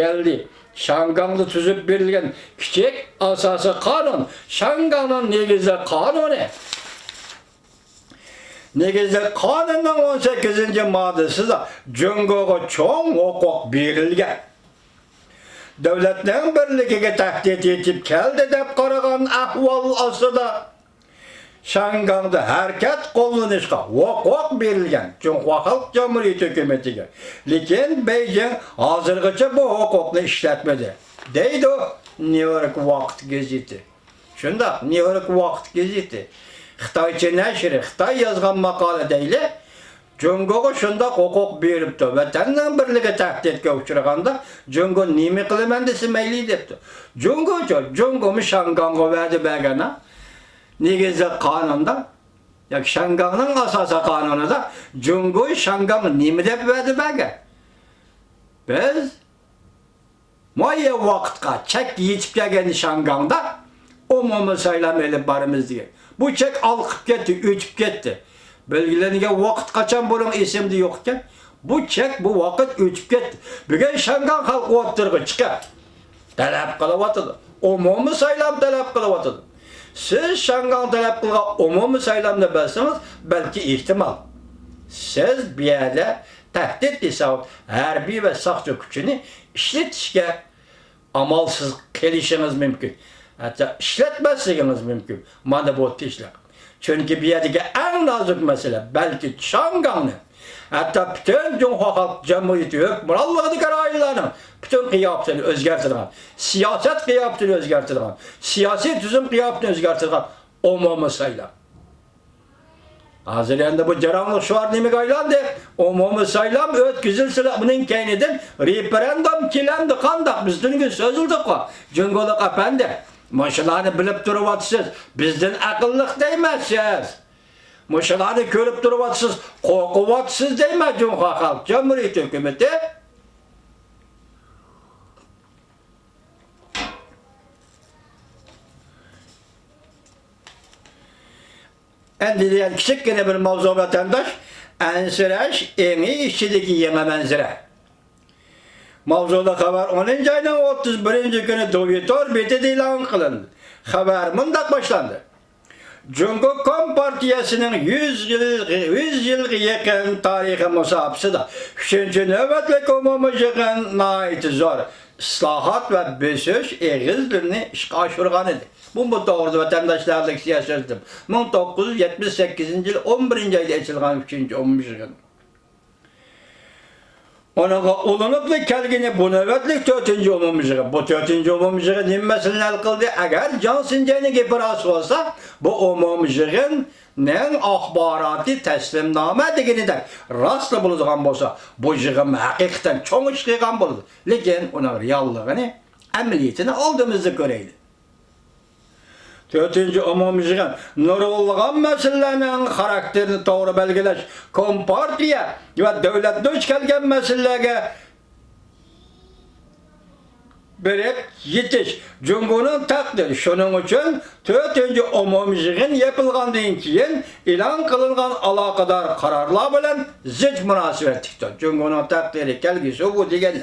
geldi. Şangang'da tüzüp verilgen küçük asası kanun. Şangang'ın negizi kanunu. Negizi kanunun 18. maddesi de Cungo'ga çoğun hukuk verilgen. Devletlerin birligiga tahdid etip keldi dep qaragan ahval asıda Şangang'da hareket kollanışga hukuk verilgen Cunhua Halk Cumhuriyeti hükümetiga. Lekin Beijing hazırgacha bu hukukni işletmedi. Deydi o New York Vaqt gazeti. Şunda New York Vaqt gazeti. Xitoycha nashri Xitoy yozgan maqola deyli. Cungo'ga şunda hukuk beripti. Vatanning birligi tahdidga uchraganda Cungo nima qilaman desa mayli debdi. Cungo'mi Shangangga va'da bergana negizi qonunda yoki Shangangning asosiy qonunida Cungo Shangang nima deb va'da bergan? Biz moya vaqtga chek yetib kelgan Shangangda umumiy saylam elib boramiz degan. Bu chek alqib ketdi, o'chib ketdi. Belgilengen vakit kaçan bunun isimde yokken bu çek bu vakit öçüp gitti. Bugün Şangan halkı oturgu çıkar. Talep kılıvatıdı. Umumi saylam talep kılıvatıdı. Siz Şangan talep kılığa umumi saylamda bilseniz belki ihtimal. Siz bir yerde tehdit hesabı harbi ve sakçı gücünü işletişke amalsız gelişiniz mümkün. Hatta işletmezsiniz mümkün. Manabot işler. Çünkü bir yerdeki en nazik mesele belki Şangang'ın hatta bütün Cunhua Halk Cumhuriyeti hükümranlığı kararlarının bütün kıyafetini özgertilen, siyaset kıyafetini özgertilen, siyasi tüzüm kıyafetini özgertilen umumi saylam. Hazır yanında bu caranlık şu var nemi kaylandı, umumi saylam ötküzülsün bunun keyniden referandum kilendi kandak bizden gün sözüldük o. Cungo'luk efendi. Maşalarını bilip duruvatsız, bizden akıllık değmezsiniz. Maşalarını görüp duruvatsız, korkuvatsız değmez Cunhua Halk Cumhuriyeti hükümeti. Endi diyen küçük gene bir mavzu vatandaş, ensireş en iyi işçideki yeme menzire. Mavzuda haber 10. ayının 31. günü Dovitor biti ilan kılındı. Haber mındak başlandı. Cungo Kompartiyasının 100 yıl yakın tarihi musabısı da 3. nöbetlik umumi yığın ait zor ıslahat ve besöz eğizlerini işe aşırgan idi. Bu doğru vatandaşlarlık siyasetim. 1978 yıl 11. ayda açılgan 3. umumi yığın. Ona ulunup da kelgini bu nöbetlik 4. umumi yığın. Bu 4. umumi yığın nimmesini el kıldı. Eğer can sincayını gepirası olsa bu umumi yığın nen ahbaratı teslimname degenidir. Rastlı bulunduğun olsa bu yığın hakikaten çok işleyen bulundu. Lakin onun reallığını, ameliyatını aldığımızı göreydi. 4. umumi yığın nurulgan meselelerinin karakterini doğru belgeleş, Kompartiya ve devlet duş kelgen meselelerine berek yetiş. Cungo'nun takdiri. Şunun için 4. umumi yığın yapılgandan keyin ilan kılıngan alakadar kararlar bilen zıt münasebetlikdir. Cungo'nun takdiri kelgisi bu degenler.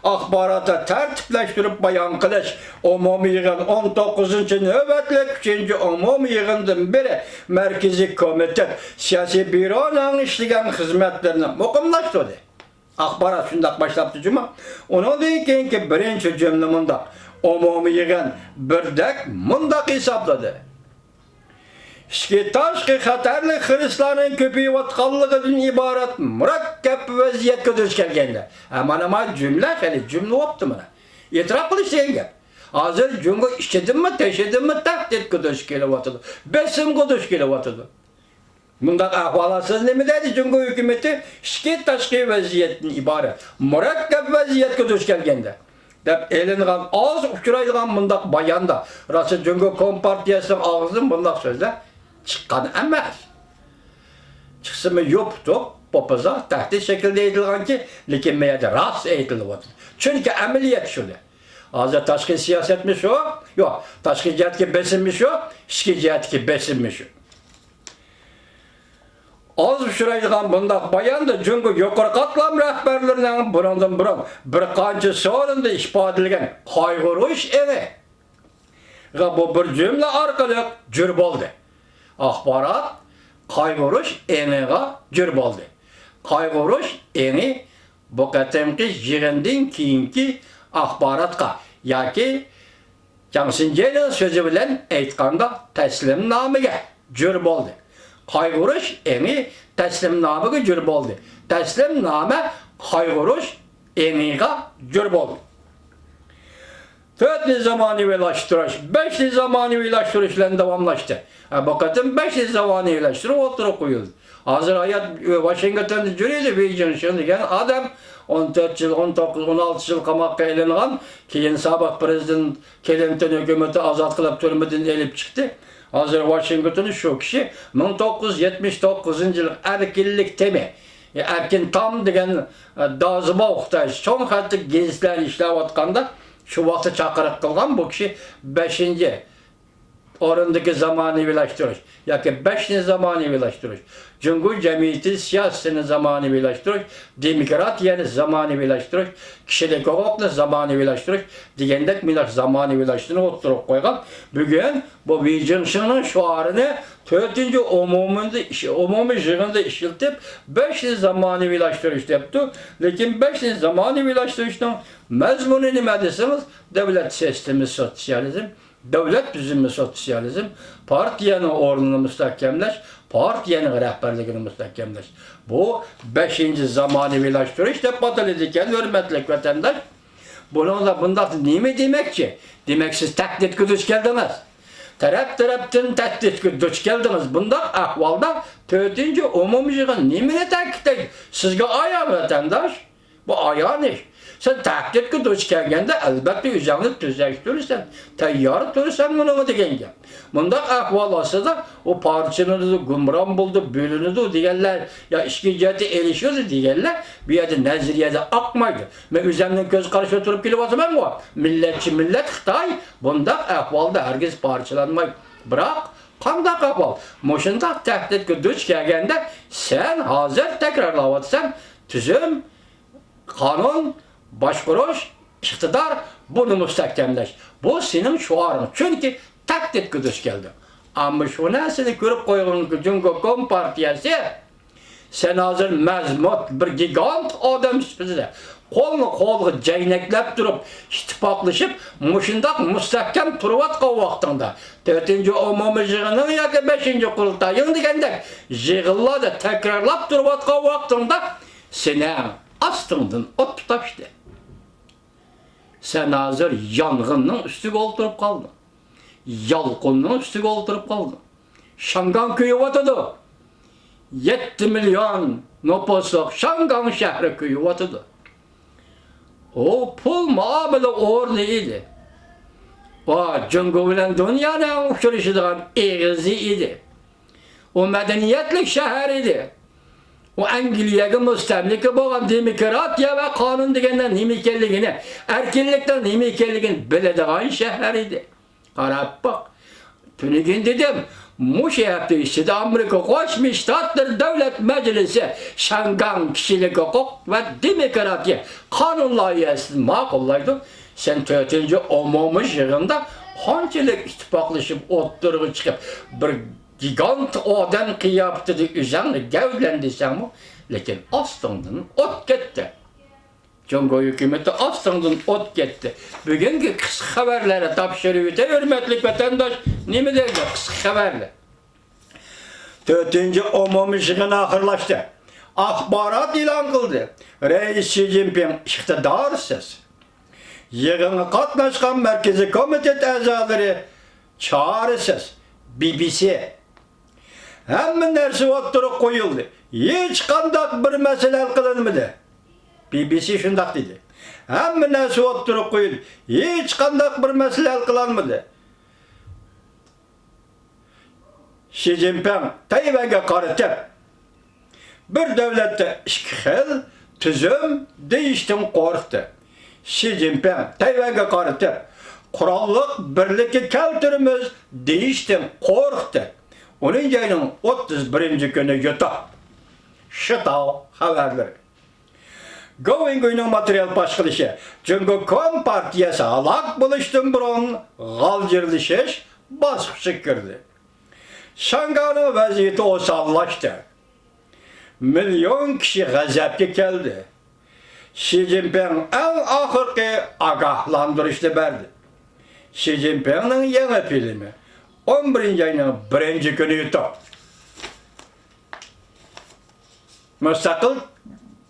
Akbarata tertipleştirip bayan kılış umumi yığın 19. nöbetlik 3. umumi yığından biri Merkezi Komite Siyasi Büro'nun işleyen hizmetlerini mukumlaştırdı. Akbarat şundak başlattı cuma. Onun deyken ki birinci cümle mundak umumi yığın birdek mundak hesapladı. Taşkı xatarlı Hristiyanın köpeyvatkanlığından ibaret murakkab vaziyetke duş kelgende. Ama cümle hali cümle optu mana. İtiraf kılış deyin. Hazır Cungo işledin mi, teşedin mi takdetke duş kelevatıdı. Besimke duş kelevatıdı. Bundan ahvalasız ne mi dedi Cungo hükümeti? Taşkı vaziyetten ibaret murakkab vaziyetke duş kelgende. Dep elingan az uçuraydıgan bundak bayanda. Rası Cungo Kompartiyasının ağzının bundak sözler çıkan emez. Çıksın mı yoktu, popaza tehdit şekilde edilgan ki, lekin meyede rast edildi. Çünkü ameliyat şöyle. Hazır taşkı siyasetmiş o, yok, taşkı cihatki besinmiş o, işki cihatki besinmiş o. az uçuraydigan bundaq bayandı çünkü yukarı katlam rehberlerinin burundan burun bir qancha sorunda ifadelagan qayg'urish evi. Bu bir cümle arkalık cür boldu. Axbarat qayg'urish eniga cür boldu. Qayg'urish eni bu qatimki yig'indan keyingi axbaratga yoki Jamsinje'nin sözü bilen aytganda taslimnomaga cür boldu. Qayg'urish eni taslimnomaga cür boldu. Taslimnoma qayg'urish eniga cür boldu. Dörtlü zamanıvilaştırış, beşli zamanıvilaştırışla devamlaştı. Bu kadın beşli zamanıvilaştırıp oturup koyuldu. Hazır hayat Washington'da jürüydü Beijing şimdi adam 14 yıl, 19, 16 yıl qamoqqa ilingan, keyin sabah prezident Clinton hükümeti azat qilib türmeden elip çıktı. Hazır Washington'da şu kişi 1979 yıl erkinlik temi. Erkin tam degan dazıma oqtaş, çoğun hatlı gezler işlewatganda şu vaqtda chaqiriq qilgan bu kishi 5. o'rindagi zamonaviylashtirish yoki 5-chi zamonaviylashtirish, Cumhur jamiyati siyosatini zamonaviylashtirish, demokratiyani zamonaviylashtirish, kishilik huquqni zamonaviylashtirish degandek millat zamonaviylashtirib o'tirib qo'ygan. Bugun bu Beijingning shuarini 4-umumiy yig'inda ishlatib 5-chi zamonaviylashtirish debdi. Lekin 5-chi zamonaviylashtiriishning mazmuni nima desangiz, davlat sistemi sotsializm, devlet tüzümü sosyalizm, partiyanın ornunu müstahkemleş, partiyanın rehberliğini müstahkemleş. Bu 5. zamanıvilaştırış dep batal ediken hürmetlik vatandaş. Bununla bunda ne demek ki? Demek siz tehdit duç geldiniz. Taraftan tehdit duç geldiniz. Bunda ahvalda 4. umumi yığın nemine tehdit? Sizge ayağı vatandaş. Bu ayağı ne? Sen tehdit duç gelgende elbette yüzünü tüzleştirirsen, tayyarı durursan bunu degenge. Bunda ahval olsa da o parçanı gumran buldu, bölünüdü diyenler, ya işkiciyeti erişiyordu diyenler, bir yerde neziriyede akmaydı. Ben üzerinden göz karşı oturup gelip oturmam o. Milletçi millet Xitay, bunda ahvalda herkes parçalanmayı bırak. Qanday ahval? Moşunda tehdit duç gelgende sen hazır tekrarlavatsan tüzüm, kanun, başkuruş, iktidar bunu müstahkemleş. Bu senin şuarın. Çünkü tehdit güdüş geldi. Ama şu nesini görüp koyduğun Cumhur Kompartiyası sen hazır mezmut bir gigant adam size kolunu cayneklep durup ittifaklaşıp muşundak müstahkem turvatqa vaxtında 4. umumiy yığının yoki 5. qurultayın degende yığınlarda tekrarlap turvatqa vaxtında senin astından ot tutapıştı. Sen hazır yangının üstüge oturup kaldın. Yalqınның üstüge oturup kaldın. Şangan köyü vatıdı. 7 milyon nüfusluk Şangan şehri köyü vatıdı. O pul muamele ordu idi. O Cumhur bilen dünyanın uçuruşudan eğizi idi. O medeniyetlik şehir idi. O Angliyaga müstemlike bo'lgan demokratiya ve kanun degenden nima ekanligini, erkinlikten nima ekanligini biladigan shahar edi. Qarab bak. Tunigin dedim, bu şehirde işte Amerika Qo'shma Shtatlar Davlat Majlisi Shangang kishilik huquq ve demokratiya qonun loyihasini ma'qullaydi. Sen 4. umumiy yig'inda qanchalik ittifoqlashib o'tirib chiqib bir gigant odam qiyafetida üzerine gavdlandiysan mı? Lekin ostından ot ketdi. Cumhur hükümeti ostından ot ketdi. Bugünkü kısa haberlere tapşırıp hürmetlik vatandaş nime derdi kısa haberler? 4. umumiy yig'in ahırlaştı. Axbarat ilan kıldı. Reis Xi Jinping iktidarsiz. Yig'inga qatnaşgan Merkezi Komitet a'zolari çaresiz. BBC hamma narsa o'ttirib qo'yildi. Hech qanday bir masala hal qilinmadi. BBC shundoq dedi. Hamma narsa o'ttirib qo'yildi. Hech qanday bir masala hal qilinmadi. Xi Jinping Tayvanga qaratib bir davlatda ikki xil tuzum deyishdan qo'rqdi. Xi Jinping Tayvanga qaratib qurolliq birlikka keltiramiz deyishdan qo'rqdi. Onun yayının 31. günü yuta. Şıtao haberleri. Going günün materyal başkılışı. Çünkü Kompartiyası alak buluştum burun galcırlışış basıp girdi. Şanga'nın vaziyeti osallaştı. Milyon kişi gazapga keldi. Xi Jinping en ahırki agahlandırışını verdi. Xi Jinping'nin yeni filmi 11. ayının 1. günü yutup. Müstakil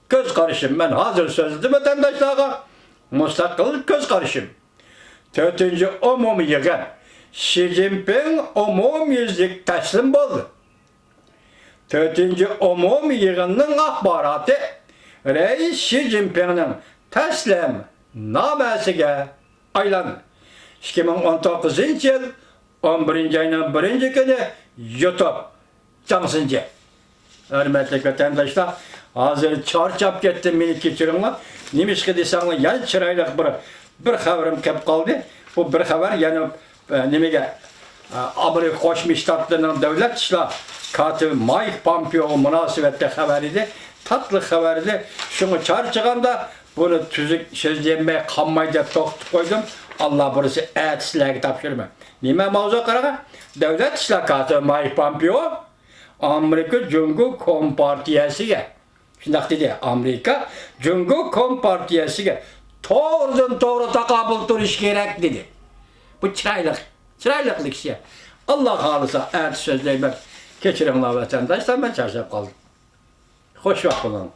göz karışım. Ben hazır sözlü vatandaşlara müstakil göz karışım. 4. umum yığın. Xi Jinping umum yüzlük teslim oldu. 4. umum yığının ahbaratı Reis Xi Jinping'nin teslim namesiga aylandı. 2019 yıl 11. ayının 1. günü YouTube cansınca. Hürmetli vatandaşlar, hazır çarçap kettim beni keçirinler. Neymiş ki desenler, yani çıraylık bir haberim kep kaldı. Bu bir haber yani nemege Amerika Koşmuş Ştatlarının devlet işler katibi Mike Pompeo münasebette haberiydi. Tatlı haberdi. Şunu çarçıganda bunu tüzük sözlenmeye kanmayı toqtup koydum. Allah burası sizlerge tapşırma. Nime mavzu qarağa? Devlet işler katibi Mike Pompeo Amerika Cumhur Kompartiyasiga. Şundaq dedi. Amerika Cumhur Kompartiyasiga to'g'ridan to'g'ri taqabul turish kerak dedi. Bu çıraylıqlık şey. Allah halisa sözleymek. Keçirinler vatandaşlar, ben çarşaf kaldım. Hoş vaqt olun.